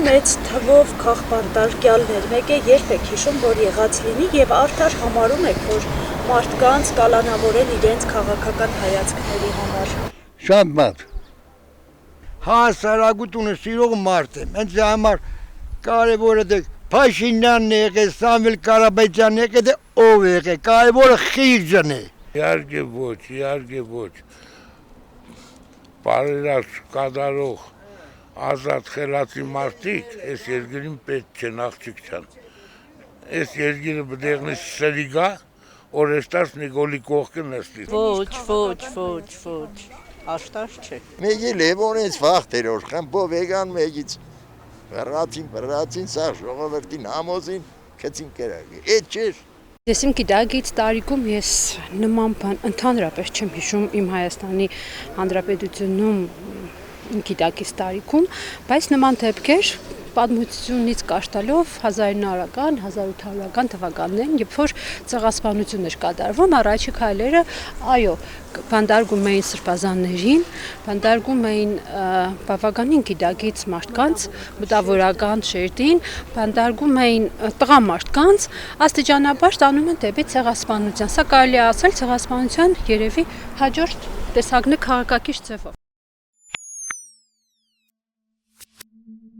մեծ թվով քաղբանտարկյալներ, մեկ է երբ եք հիշում, որ եղած լինի եւ արդար համարում եք, որ մարդկանց կալանավորել իրենց քաղաքական հայացքների համար։ Շատ մարդ։ Հասարակությունը սիրող մարդ եմ, հենց համար կարևորը դե Փաշինյանն է եղել, Սամվել Կարապետյանն է եղել, դե ով է եղել, կարևորը խիղճն է։ Իհարկե ոչ։ Բարերար կատարող ազատ խելացի մարդիկ այս երկրին պետք չեն, աղջիկ չեն։ Այս երկիրը բդեղնի սրի գա, օրեստաս Նիկոլի կողքը նստի։ Ոչ, աշտար չէ։ Մեկի Լևոնից վախտերոր խմբով եկան մեկից վռացին սա ժողովրդին համոզին քեցին կերակի։ Էդ չէր։ Ես իմ գիտակից տարիքում ես նման բան ընդհանրապես չեմ հիշում իմ Հայաստանի Հանրապետությունում գիտակից տարիքում, բայց նման դեպքեր պատմությունից կաշտալով 1900-ական, 1800-ական թվականներին, երբ որ ցեղասպանություն էր կատարվում, առաջի քայլերը, այո, բանդարգում էին սրբազաններին, բանդարգում էին բավականին գիտակից մարդկանց, մտավորական շերտին, բանդարգում էին տղամարդկանց, աստիճանաբար տանում են դեպի ցեղասպանության։ Սա կարելի է ասել ցեղասպանության երևի հաջորդ տեսակն է քաղաքակիրթ ձևով։